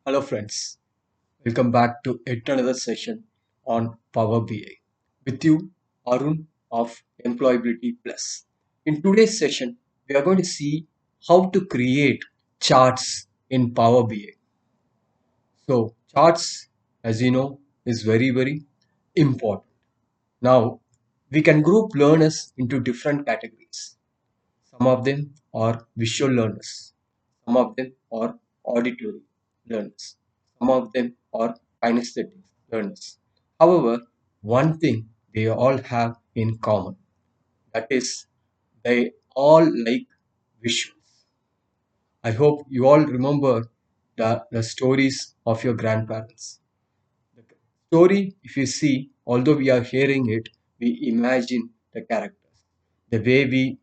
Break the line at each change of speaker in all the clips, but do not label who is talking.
Hello friends, welcome back to yet another session on Power BI. With you, Arun of Employability Plus. In today's session, we are going to see how to create charts in Power BI. So, charts, as you know, is very important. Now, we can group learners into different categories. Some of them are visual learners. Some of them are auditory learners. Some of them are kinesthetic learners. However, one thing they all have in common, that is, they all like visuals. I hope you all remember the stories of your grandparents. The story, if you see, although we are hearing it, we imagine the characters. The way we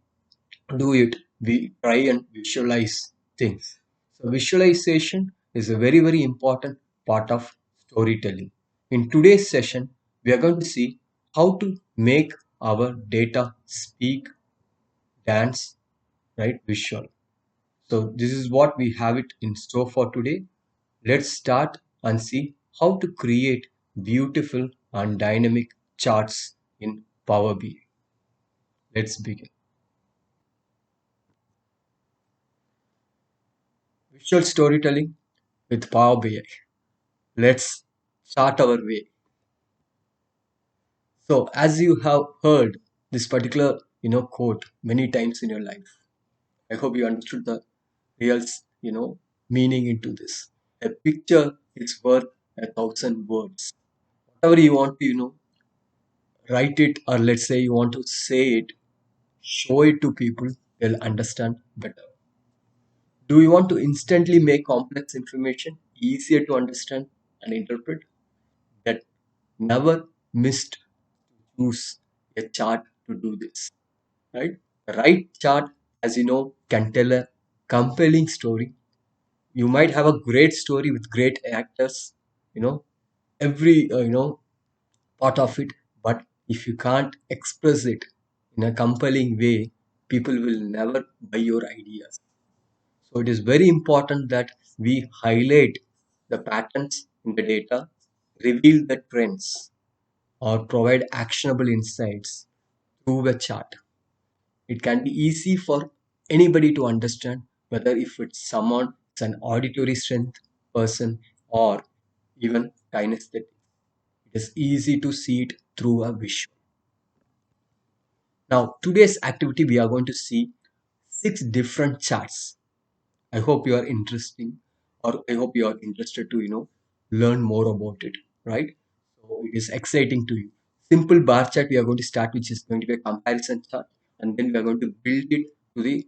do it, we try and visualize things. So, visualization is a very important part of storytelling. In today's session, we are going to see how to make our data speak, dance, right? Visual. So, this is what we have it in store for today. Let's start and see how to create beautiful and dynamic charts in Power BI. Let's begin. Visual storytelling with Power BI. Let's start our way. So, as you have heard this particular quote many times in your life, I hope you understood the real meaning into this. A picture is worth 1,000 words. Whatever you want to write it, or let's say you want to say it, show it to people, they'll understand better. Do you want to instantly make complex information easier to understand and interpret? That never missed use a chart to do this, right? The right chart, as you know, can tell a compelling story. You might have a great story with great actors, you know, every part of it, but if you can't express it in a compelling way, people will never buy your ideas. So it is very important that we highlight the patterns in the data, reveal the trends, or provide actionable insights through a chart. It can be easy for anybody to understand, whether if it's someone, it's an auditory strength person, or even kinesthetic. It is easy to see it through a visual. Now, today's activity, we are going to see 6 different charts. I hope you are interesting, or I hope you are interested to learn more about it, right? So it is exciting to you. Simple bar chart we are going to start, which is going to be a comparison chart, and then we are going to build it to the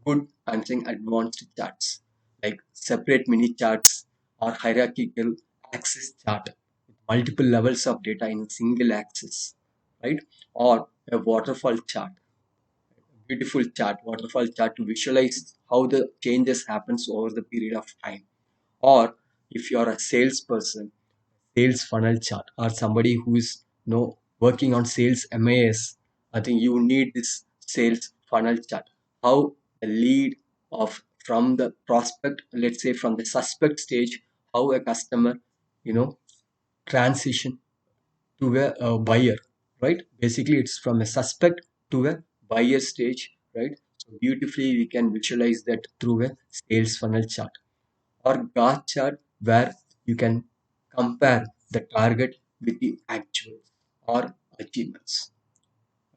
good and saying advanced charts, like separate mini charts or hierarchical axis chart with multiple levels of data in a single axis, right? Or a waterfall chart, beautiful chart, waterfall chart to visualize how the changes happens over the period of time. Or if you are a salesperson, sales funnel chart, or somebody who is working on sales MAS, I think you need this sales funnel chart. How the lead of from the prospect, let's say from the suspect stage, how a customer you know transition to a buyer, right? Basically, it's from a suspect to a buyer stage, right? So beautifully, we can visualize that through a sales funnel chart or bar chart where you can compare the target with the actual or achievements,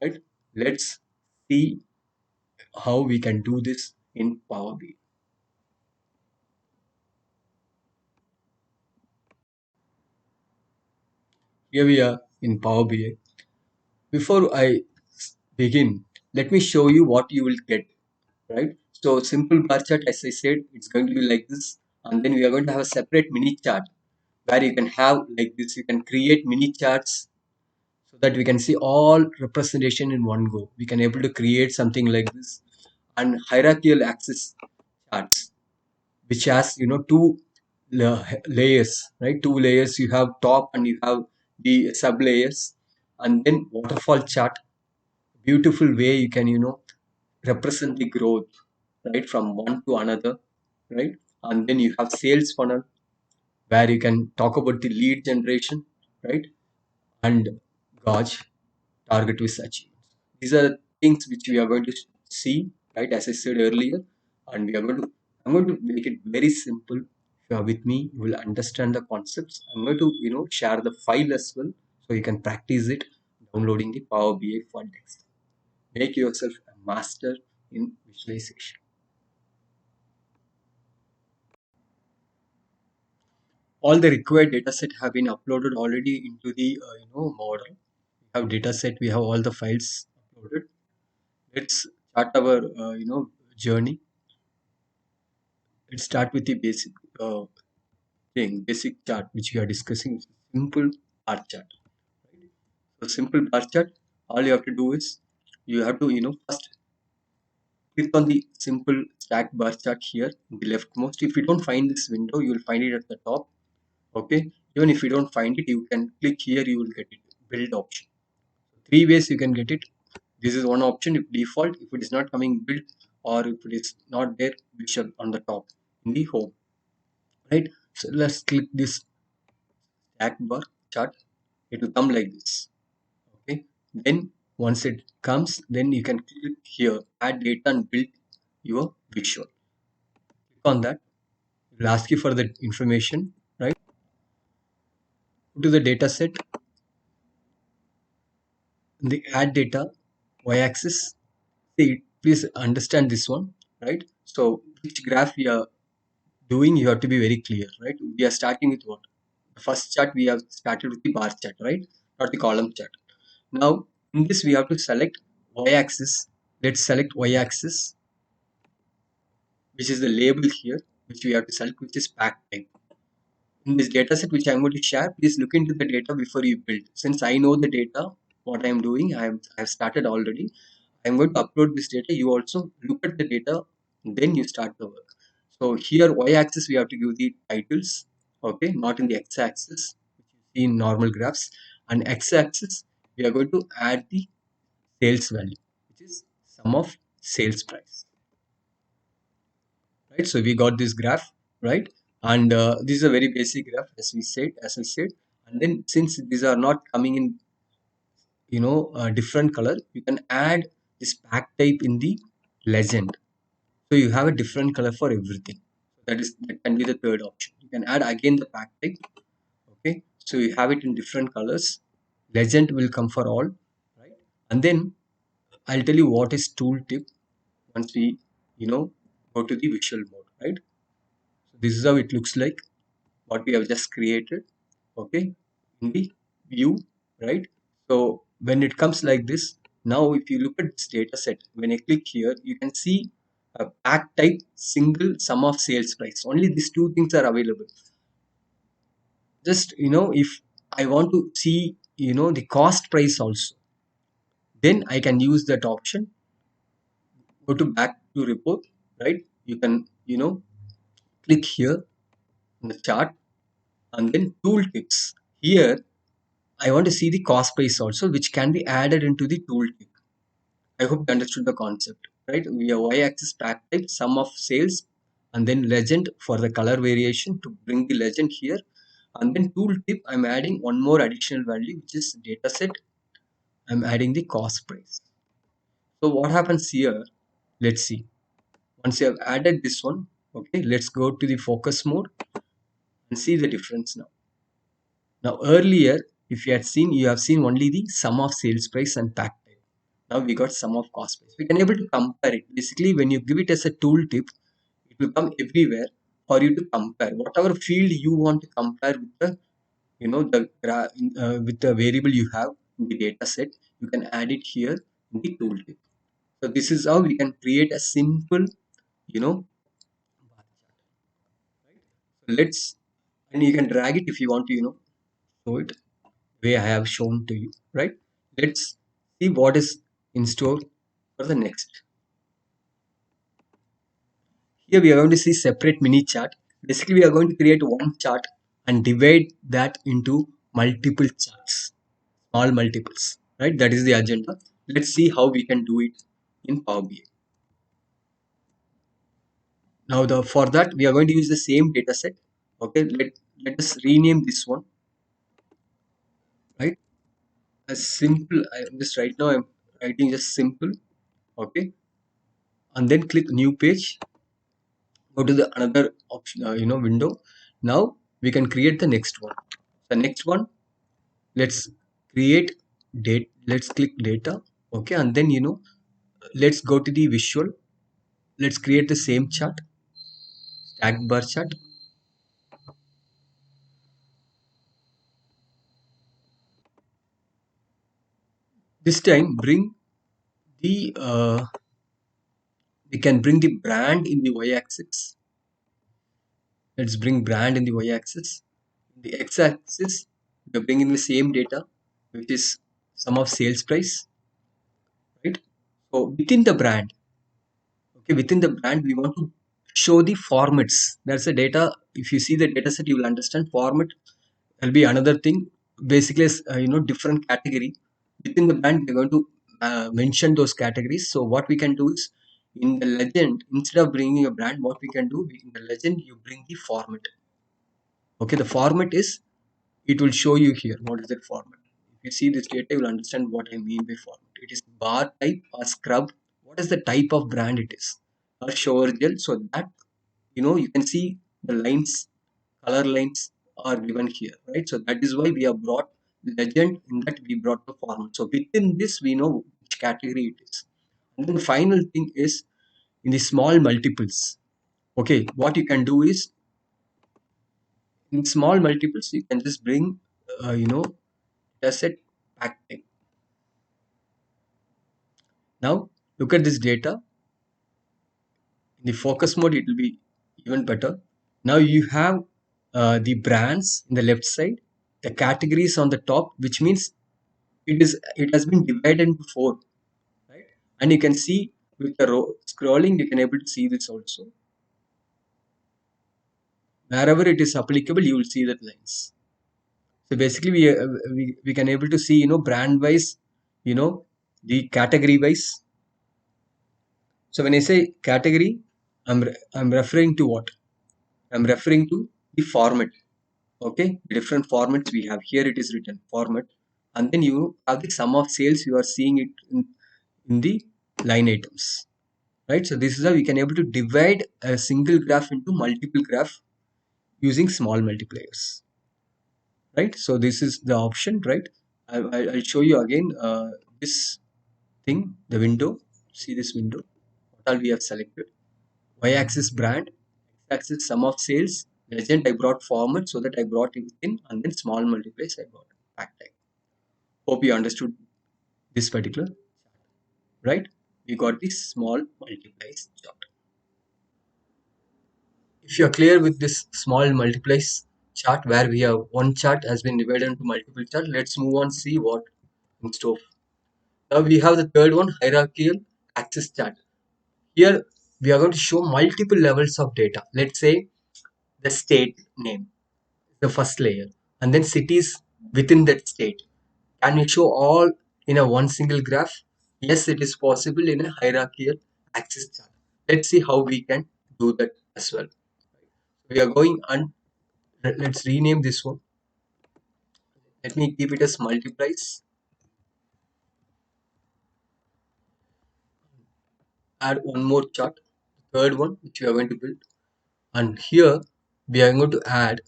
right? Let's see how we can do this in Power BI. Here we are in Power BI. Before I begin, let me show you what you will get, right? So simple bar chart, as I said, it's going to be like this, and then we are going to have a separate mini chart where you can have like this. You can create mini charts so that we can see all representation in one go. We can able to create something like this, and hierarchical axis charts, which has two layers, right? Two layers. You have top and you have the sub layers, and then waterfall chart. Beautiful way you can represent the growth, right, from one to another, right? And then you have sales funnel, where you can talk about the lead generation, right? And gauge target with achievements. These are things which we are going to see, right? As I said earlier, and I'm going to make it very simple. If you are with me, you will understand the concepts. I'm going to, share the file as well, so you can practice it downloading the Power BI for text. Make yourself a master in visualization. All the required data set have been uploaded already into the model. We have data set, we have all the files uploaded. Let's start our journey. Let's start with the basic basic chart which we are discussing, which is simple bar chart. Right? So simple bar chart, all you have to do is you have to first click on the simple stack bar chart here in the leftmost. If you don't find this window, you will find it at the top. Okay, even if you don't find it, you can click here, you will get it, build option. Three ways you can get it. This is one option. If default, if it is not coming build, or if it is not there, visual on the top in the home, right? So let's click this stack bar chart. It will come like this. Okay, then once it comes, then you can click here, add data and build your visual. Click on that. It will ask you for the information, right? Go to the data set, the add data, y-axis. See, please understand this one, right? So which graph we are doing, you have to be very clear, right? We are starting with what? The first chart we have started with the bar chart, right? Not the column chart. Now in this we have to select y-axis. Let's select y-axis, which is the label here, which we have to select, which is pack type. In this data set which I'm going to share, please look into the data before you build. Since I know the data, what I'm doing, I have started already. I'm going to upload this data. You also look at the data, then you start the work. So here y-axis we have to give the titles, okay, not in the x-axis, which you see in normal graphs. And x-axis we are going to add the sales value, which is sum of sales price. Right, so we got this graph, right? And this is a very basic graph, as I said. And then since these are not coming in different color, you can add this pack type in the legend, so you have a different color for everything. That can be the third option. You can add again the pack type. Okay, so you have it in different colors. Legend will come for all, right? And then I'll tell you what is tooltip once we go to the visual mode, right? So this is how it looks like, what we have just created, okay, in the view, right? So when it comes like this, now if you look at this data set, when I click here, you can see a pack type, single, sum of sales price. Only these two things are available. Just if I want to see the cost price also, then I can use that option. Go to back to report, right? You can click here in the chart, and then tooltips. Here I want to see the cost price also, which can be added into the tooltip. I hope you understood the concept, right? We have y-axis pack type, sum of sales, and then legend for the color variation to bring the legend here. And then tooltip, I'm adding one more additional value, which is data set. I'm adding the cost price. So what happens here? Let's see. Once you have added this one, okay, let's go to the focus mode and see the difference now. Now earlier, if you had seen, you have seen only the sum of sales price and pack type. Now we got sum of cost price. We can able to compare it. Basically, when you give it as a tooltip, it will come everywhere for you to compare. Whatever field you want to compare with the, with the variable you have in the data set, you can add it here in the tooltip. So this is how we can create a simple, bar chart, right? So let's, and you can drag it if you want to, show it way I have shown to you, right? Let's see what is in store for the next. Here we are going to see separate mini chart. Basically, we are going to create one chart and divide that into multiple charts, small multiples, right? That is the agenda. Let's see how we can do it in Power BI. Now, for that, we are going to use the same data set. Okay, let us rename this one, right? As simple. I am just right now I'm writing just simple. Okay, and then click new page. Go to the another option, window. Now we can create the next one. The next one, let's create date. Let's click data. Okay, and then let's go to the visual. Let's create the same chart, stacked bar chart. This time bring the we can bring the brand in the y-axis. Let's bring brand in the y-axis. The x-axis, we're bringing the same data, which is sum of sales price, right? So within the brand, okay, within the brand, we want to show the formats. That's the data. If you see the data set, you will understand format will be another thing. Basically, different category within the brand. We're going to mention those categories. So what we can do is in the legend, instead of bringing a brand, what we can do in the legend, you bring the format. Okay, the format is, it will show you here what is that format. If you see this data, you will understand what I mean by format. It is bar type or scrub. What is the type of brand it is, or shower gel, so that you can see the lines, color lines are given here, right? So that is why we have brought legend, in that we brought the format. So within this, we know which category it is. And then the final thing is in the small multiples. Okay, what you can do is in small multiples, you can just bring, dataset packaging. Now look at this data. In the focus mode, it will be even better. Now you have the brands in the left side, the categories on the top, which means it has been divided into four, right? And you can see with the scrolling, you can able to see this also. Wherever it is applicable, you will see that lines. So basically, we can able to see brand wise, the category wise. So when I say category, I'm referring to what? I'm referring to the format. Okay, the different formats we have here. It is written format, and then you have the sum of sales. You are seeing it in the line items, right? So this is how we can able to divide a single graph into multiple graph using small multipliers, right? So this is the option, right? I'll show you again this thing, the window. See this window. What all we have selected? Y-axis brand, X-axis sum of sales, legend I brought format, so that I brought it in, and then small multipliers I brought back type. Hope you understood this particular, right? We got this small multiplies chart. If you are clear with this small multiplies chart, where we have one chart has been divided into multiple chart, let's move on, see what in store. Now we have the third one, hierarchical axis chart. Here we are going to show multiple levels of data. Let's say the state name, the first layer, and then cities within that state. Can we show all in a one single graph? Yes, it is possible in a hierarchical axis chart. Let's see how we can do that as well. We are going and let's rename this one. Let me keep it as multiplies. Add one more chart, third one which we are going to build. And here we are going to add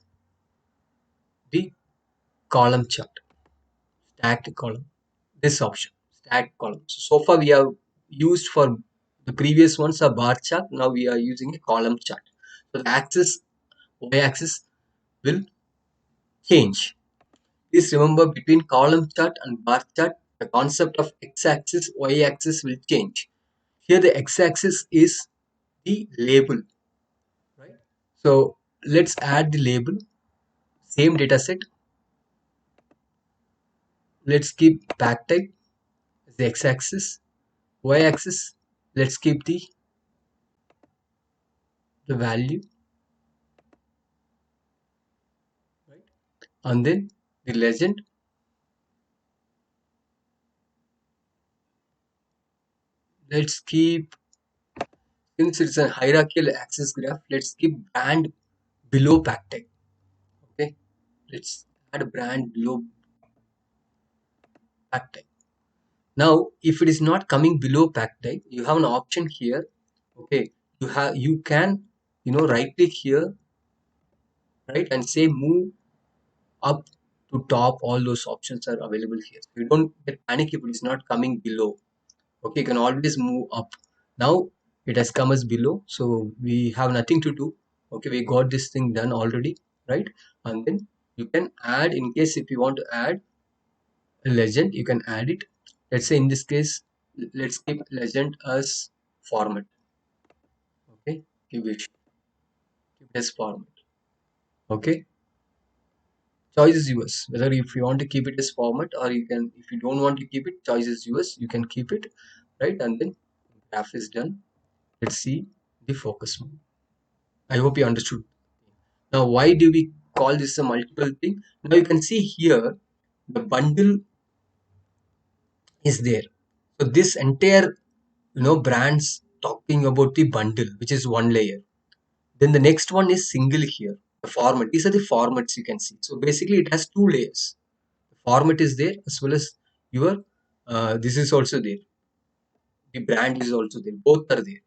the column chart, stacked column. This option, stacked column. So far we have used for the previous ones a bar chart. Now we are using a column chart. So the axis, y-axis will change. Please remember, between column chart and bar chart, the concept of x-axis, y-axis will change. Here the x-axis is the label, right? So let's add the label, same data set. Let's keep back type as the x-axis, y-axis. Let's keep the value, right? And then the legend. Let's keep, since it's a hierarchical axis graph, let's keep brand below back type. let's add a brand below pack type. Now, if it is not coming below pack type, you have an option here. Okay, you can right click here, right, and say move up to top. All those options are available here. So you don't get panic if it is not coming below. Okay, you can always move up. Now it has come as below, so we have nothing to do. Okay, we got this thing done already, right? And then you can add, in case if you want to add a legend, you can add it. Let's say in this case, let's keep legend as format. Okay, keep it as format. Okay, choice is yours, whether if you want to keep it as format, or you can, if you don't want to keep it, choice is yours, you can keep it, right? And then graph is done. Let's see the focus mode. I hope you understood. Now, why do we call this a multiple thing? Now you can see here the bundle is there. So this entire brands talking about the bundle, which is one layer. Then the next one is single here. The format. These are the formats you can see. So basically it has two layers. The format is there as well as your this is also there. The brand is also there. Both are there.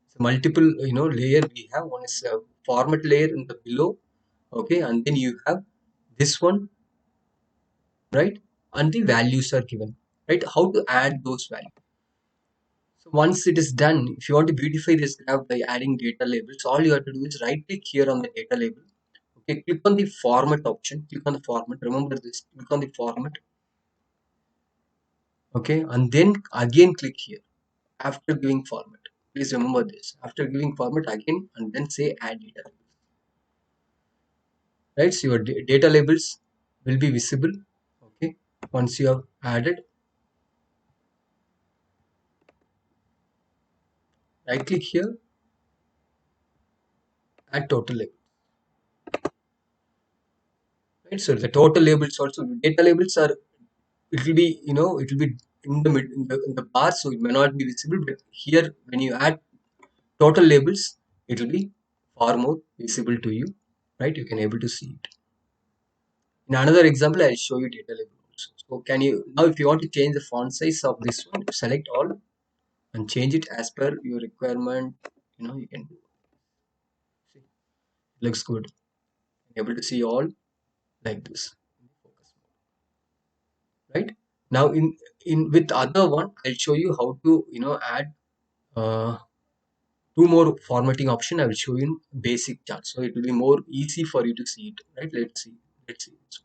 So multiple layer we have. One is a format layer in the below. Okay, and then you have this one, right? And the values are given, right? How to add those values. So once it is done, if you want to beautify this graph by adding data labels, all you have to do is right click here on the data label. Okay, click on the format option, click on the format. Remember this, click on the format. Okay, and then again click here after giving format. Please remember this. After giving format again, and then say add data labels. Right, so your data labels will be visible. Okay, once you have added, right click here, add total label. Right, so the total labels also, data labels are, it will be it will be in the mid, in the bar, so it may not be visible, but here when you add total labels, it will be far more visible to you, right? You can able to see it. In another example, I'll show you data label also. So can you, now if you want to change the font size of this one, select all and change it as per your requirement. You can do. See, it looks good. You're able to see all like this. Focus, right? Now in with other one, I'll show you how to add uh, two more formatting option. I will show you in basic chart, so it will be more easy for you to see it, right? Let's see. So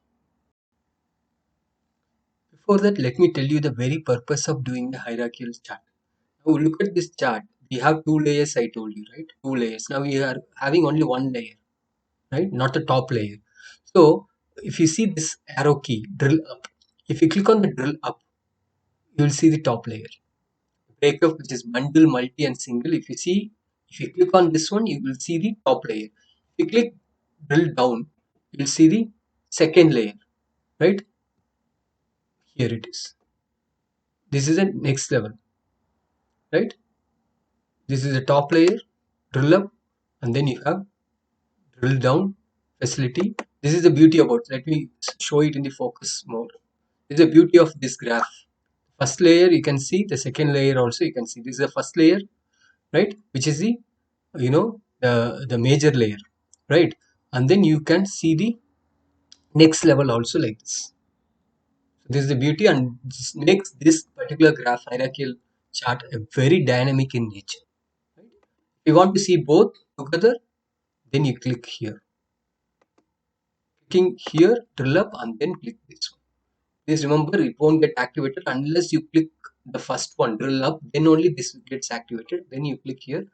before that, let me tell you the very purpose of doing the hierarchical chart. Now look at this chart. We have two layers, I told you, right? Two layers. Now we are having only one layer, right? Not the top layer. So if you see this arrow key, drill up. If you click on the drill up, you will see the top layer. Breakup, which is bundle, multi, and single. If you click on this one, you will see the top layer. If you click drill down, you'll see the second layer, right? Here it is. This is the next level, right? This is the top layer, drill up, and then you have drill down facility. This is the beauty about it. Let me show it in the focus mode. This is the beauty of this graph. First layer you can see, the second layer also you can see. This is the first layer, right? Which is the the major layer, right? And then you can see the next level also like this. So this is the beauty, and this makes this particular graph hierarchical chart a very dynamic in nature. Right? If you want to see both together, then you click here. Clicking here, drill up, and then click this one. Please remember, it won't get activated unless you click the first one, drill up, then only this gets activated. Then you click here,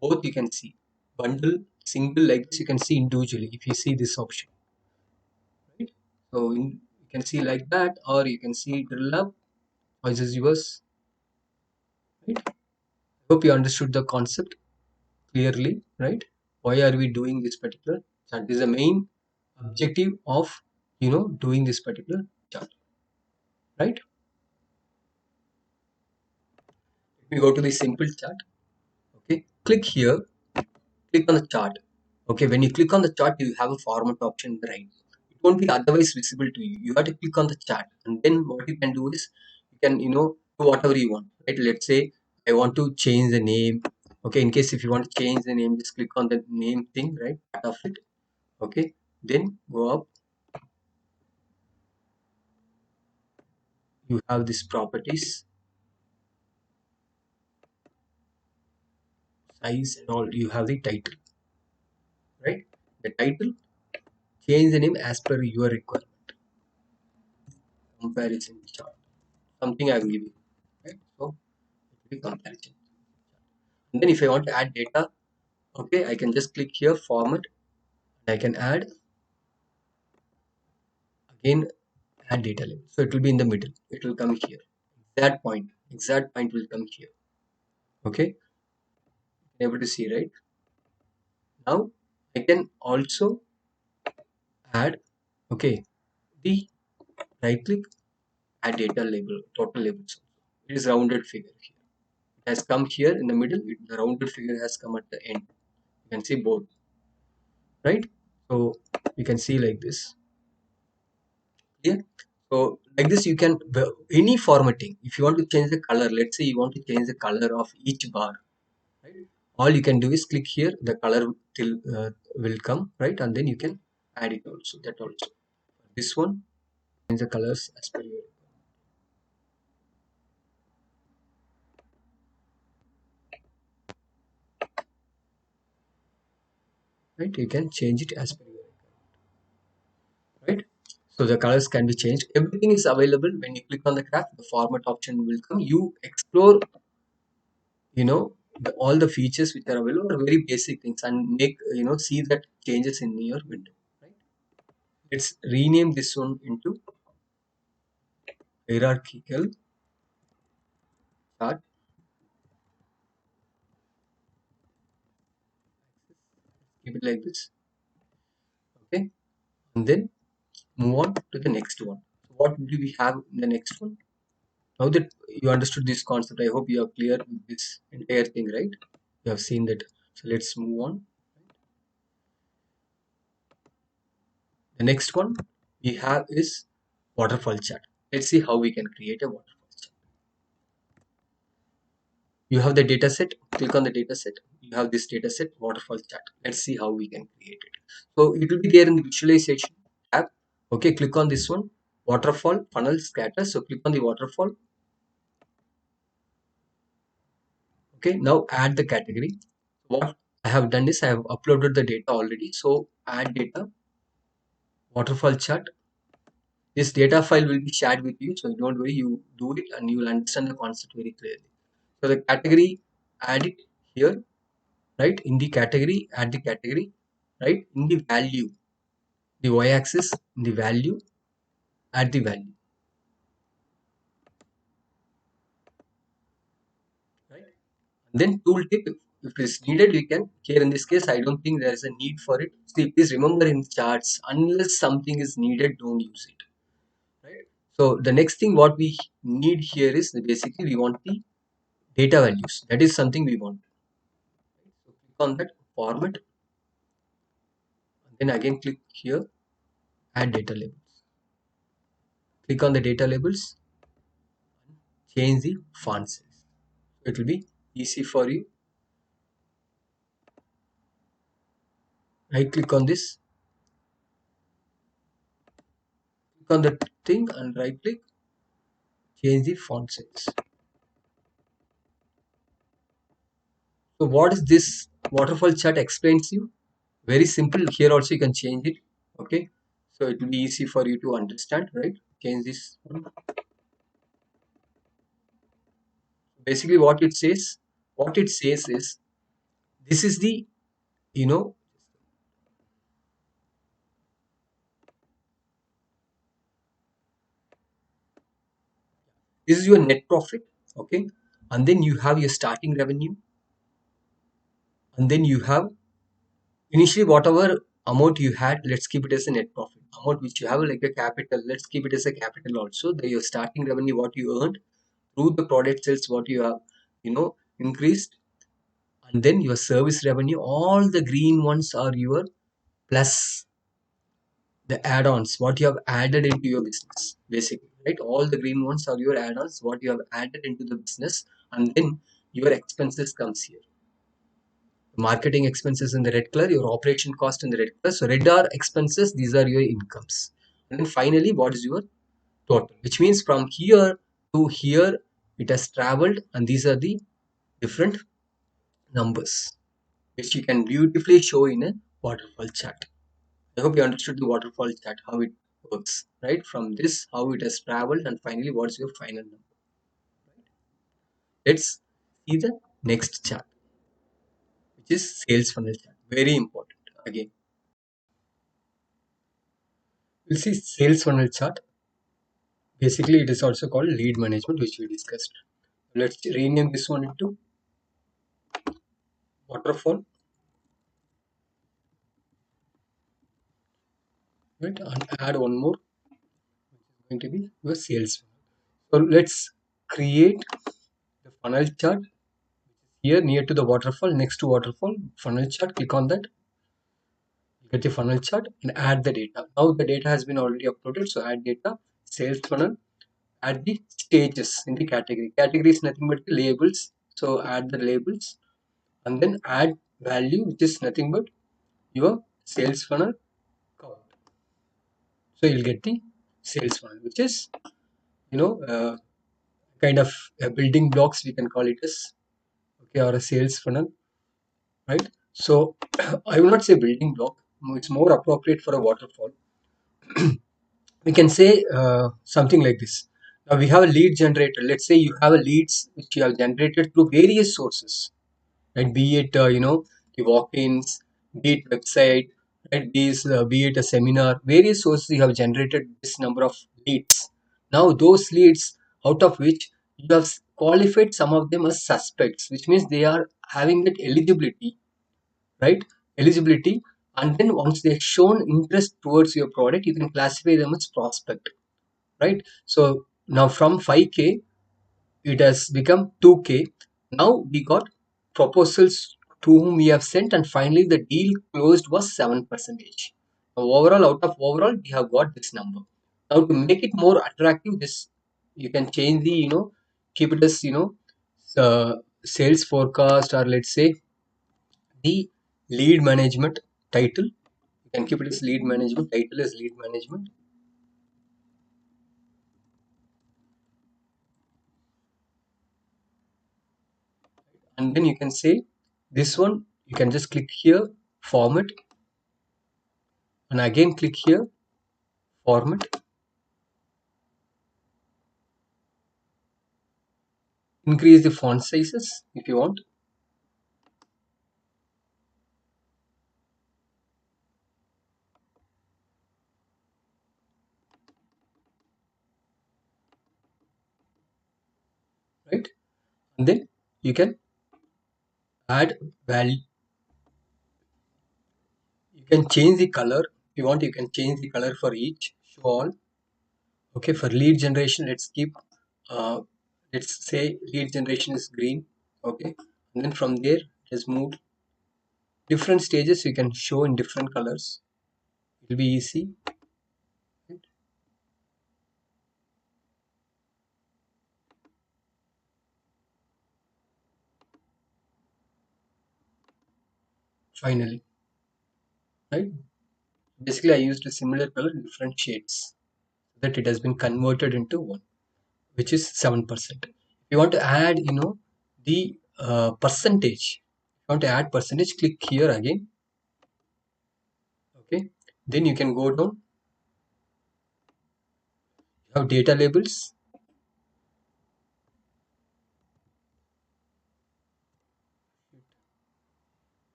both you can see. Bundle, single, like this you can see individually if you see this option. Right? So you can see like that, or you can see drill up, choice is yours. Right? Hope you understood the concept clearly, right? Why are we doing this particular chart? This is the main objective of doing this particular chart, right? We go to the simple chart. Okay, click here, click on the chart. Okay, when you click on the chart, you have a format option right. won't be otherwise visible to you. You have to click on the chart, and then what you can do is you can do whatever you want, right? Let's say I want to change the name. Okay, in case if you want to change the name, just click on the name thing, right? Part of it. Okay, then go up. You have this properties, size, and all. You have the title, right? The title, change the name as per your requirement. Comparison chart, something I will give you, right? So it will be comparison. And then if I want to add data, okay, I can just click here, format. I can add again, add data label. So it will be in the middle. It will come here. Exact point will come here. Okay, able to see, right? Now I can also add, okay, the right click, add data label, total labels. It is rounded figure here. It has come here in the middle. The rounded figure has come at the end. You can see both, right? So you can see like this. Yeah. So like this, you can any formatting. If you want to change the color, let's say you want to change the color of each bar, right? All you can do is click here. The color will come, right, and then you can add it also. That also. This one, change the colors as per your, right. You can change it as per your, right. So the colors can be changed. Everything is available when you click on the graph. The format option will come. You explore, all the features which are available are very basic things, and make see that changes in your window, right? Let's rename this one into hierarchical chart. Keep it like this. Okay, and then move on to the next one. So what do we have in the next one? Now that you understood this concept, I hope you are clear with this entire thing, right? You have seen that. So let's move on. The next one we have is waterfall chart. Let's see how we can create a waterfall chart. You have the data set, click on the data set. You have this data set, waterfall chart. Let's see how we can create it. So it will be there in the visualization tab. Okay, click on this one, waterfall, funnel, scatter. So click on the waterfall. Okay, now add the category. What I have done is I have uploaded the data already. So add data, waterfall chart. This data file will be shared with you. So don't worry, you do it and you will understand the concept very clearly. So the category, add it here, right? In the category, add the category, right? In the value, the y-axis, in the value, add the value, right? And then tooltip, if it is needed, we can, here in this case, I don't think there is a need for it. See, please remember in charts, unless something is needed, don't use it, right? So the next thing what we need here is basically we want the data values. That is something we want. So click on that format, and then again click here, add data labels. Click on the data labels, change the font size. It will be easy for you. Right click on this, click on the thing and right click, change the font size. So what is this waterfall chart explains you? Very simple. Here also you can change it. Okay, so it will be easy for you to understand, right? Change this one. Basically what it says is, this is the, you know this is your net profit. Okay, and then you have your starting revenue, and then you have initially whatever amount you had, let's keep it as a net profit amount which you have, like a capital, let's keep it as a capital also. The your starting revenue what you earned through the product sales, what you have increased, and then your service revenue, all the green ones are your plus. the add-ons, what you have added into your business, basically, right? All the green ones are your add-ons, what you have added into the business, and then your expenses comes here. Marketing expenses in the red color, your operation cost in the red color. So red are expenses, these are your incomes. And then finally, what is your total? Which means from here to here, it has traveled, and these are the different numbers, which you can beautifully show in a waterfall chart. I hope you understood the waterfall chart, how it works, right? From this, how it has traveled, and finally, what's your final number. Let's see the next chart, which is sales funnel chart. Very important. Again, we'll see sales funnel chart. Basically, it is also called lead management, which we discussed. Let's rename this one into waterfall, right? And add one more, going to be your sales funnel. So let's create the funnel chart here near to the waterfall, next to waterfall, funnel chart. Click on that, get the funnel chart and add the data. Now the data has been already uploaded, so add data, sales funnel, add the stages in the category. Category is nothing but the labels, so add the labels, and then add value, which is nothing but your sales funnel count. So you'll get the sales funnel, which is, you know, kind of building blocks, we can call it as, okay, or a sales funnel, right? So I will not say building block, it's more appropriate for a waterfall. We can say something like this. Now we have a lead generator. Let's say you have a leads which you have generated through various sources, right? Be it the walk-ins, be it website, right? Be it a seminar, various sources you have generated this number of leads. Now those leads, out of which you have qualified some of them as suspects, which means they are having that eligibility, right? Eligibility, and then once they've shown interest towards your product, you can classify them as prospect, right? So now from 5K, it has become 2K. Now we got proposals to whom we have sent, and finally the deal closed was 7%. Now overall, out of overall, we have got this number. Now to make it more attractive, this you can change the, keep it as, sales forecast, or let's say the lead management title. You can keep it as lead management, title as lead management. And then you can say this one, you can just click here, format, and again click here, format. Increase the font sizes if you want. Right? And then you can add value. You can change the color. If you want, you can change the color for each. Show all. Okay, for lead generation, let's keep, let's say lead generation is green. Okay, and then from there, just move different stages. You can show in different colors. It will be easy. Finally, right? Basically, I used a similar color in different shades, that it has been converted into one, which is 7%. If you want to add, the percentage, if you want to add percentage, click here again. Okay, then you can go down. You have data labels.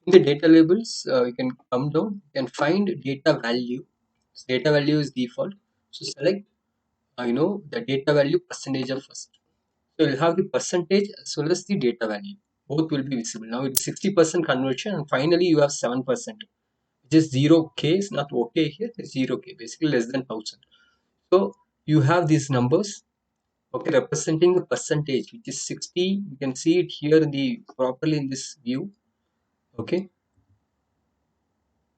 In the data labels, you can come down and find data value. So data value is default. So select, the data value percentage of first. So you'll have the percentage as well as the data value. Both will be visible. Now it's 60% conversion, and finally you have 7%, just 0k is not okay here, it's 0k, basically less than 1000. So you have these numbers, okay, representing the percentage, which is 60. You can see it here in the properly in this view. Okay,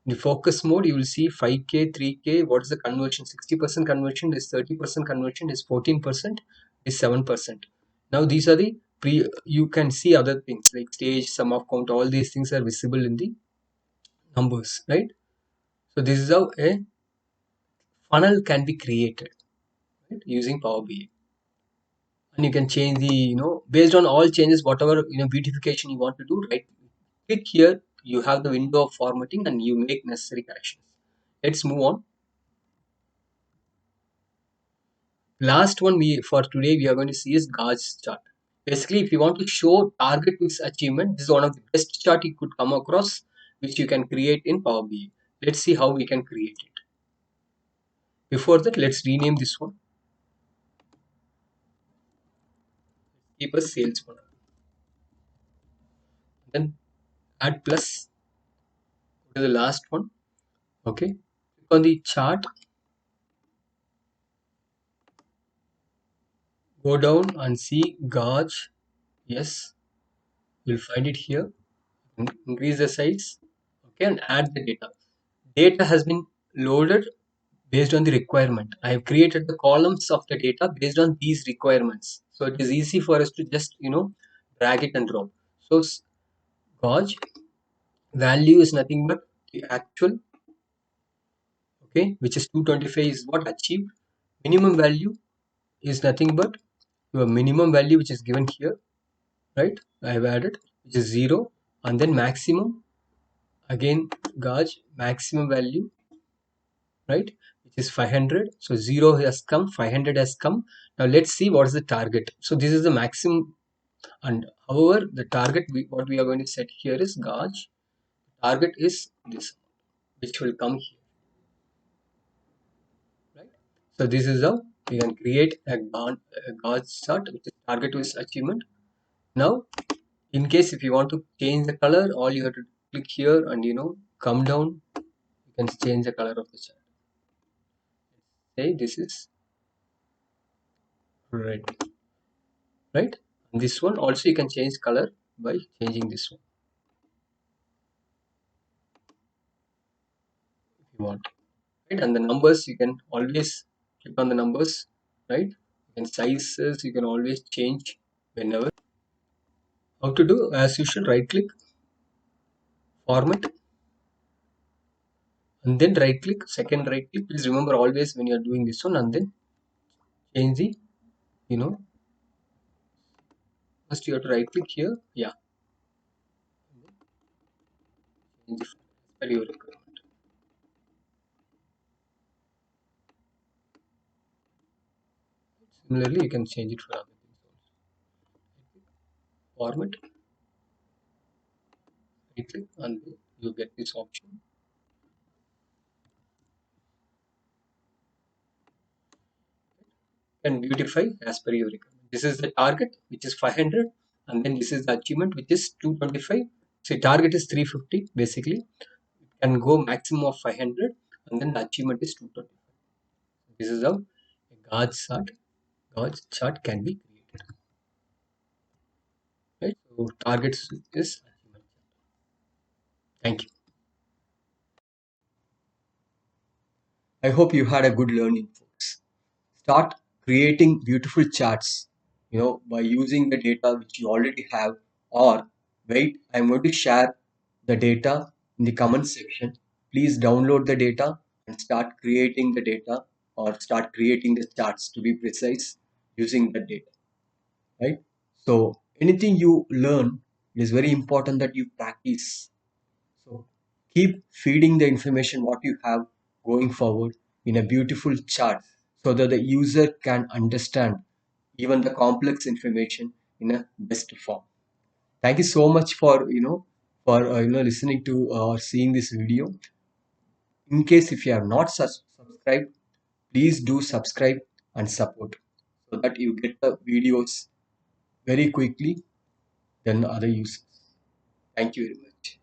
in the focus mode you will see 5k, 3k. What is the conversion? 60% conversion is 30%, conversion is 14%, is 7%. Now these are the you can see other things like stage, sum of count, all these things are visible in the numbers, right? So this is how a funnel can be created, right, using Power BI. And you can change the, based on all changes, whatever, beautification you want to do, right? Click here, you have the window of formatting and you make necessary corrections. Let's move on. Last one for today we are going to see is Gauss chart. Basically, if you want to show target with achievement, this is one of the best chart you could come across, which you can create in Power BI. Let's see how we can create it. Before that, let's rename this one. Keep a sales funnel. Then add plus to the last one. Okay. Click on the chart. Go down and see Gauge. Yes, you'll find it here. Increase the size. Okay, and add the data. Data has been loaded based on the requirement. I have created the columns of the data based on these requirements. So it is easy for us to just, drag it and drop. So Gauge value is nothing but the actual, okay, which is 225 is what achieved. Minimum value is nothing but your minimum value, which is given here, right? I have added, which is 0, and then maximum, again Gauge maximum value, right, which is 500. So 0 has come, 500 has come. Now let's see what is the target. So this is the maximum, and however the target what we are going to set here is Gauge target is this, which will come here, right? So this is how we can create a Gauge chart, which is target with achievement. Now in case if you want to change the color, all you have to click here and come down, you can change the color of the chart. Say this is red, right? And this one also you can change color by changing this one if you want, right? And the numbers you can always click on the numbers, right? And sizes you can always change whenever. How to do? As usual, right click, format, and then right click, second right click. Please remember always when you are doing this one, and then change the, you know first you have to right click here, yeah, change the as per your requirement. Similarly, you can change it for other things also. Format, right click, and then you get this option. And beautify as per your requirement. This is the target, which is 500, and then this is the achievement, which is 225. So target is 350 basically. It can go maximum of 500, and then the achievement is 225. This is how a Gauge chart can be created, right? So targets is achievement. Thank you. I hope you had a good learning, folks. Start creating beautiful charts, by using the data which you already have, or wait, I'm going to share the data in the comment section. Please download the data and start creating the data, or start creating the charts, to be precise, using the data, right? So anything you learn, it is very important that you practice. So keep feeding the information what you have going forward in a beautiful chart, so that the user can understand even the complex information in a best form. Thank you so much for listening to or seeing this video. In case if you have not subscribed, please do subscribe and support, so that you get the videos very quickly than other users. Thank you very much.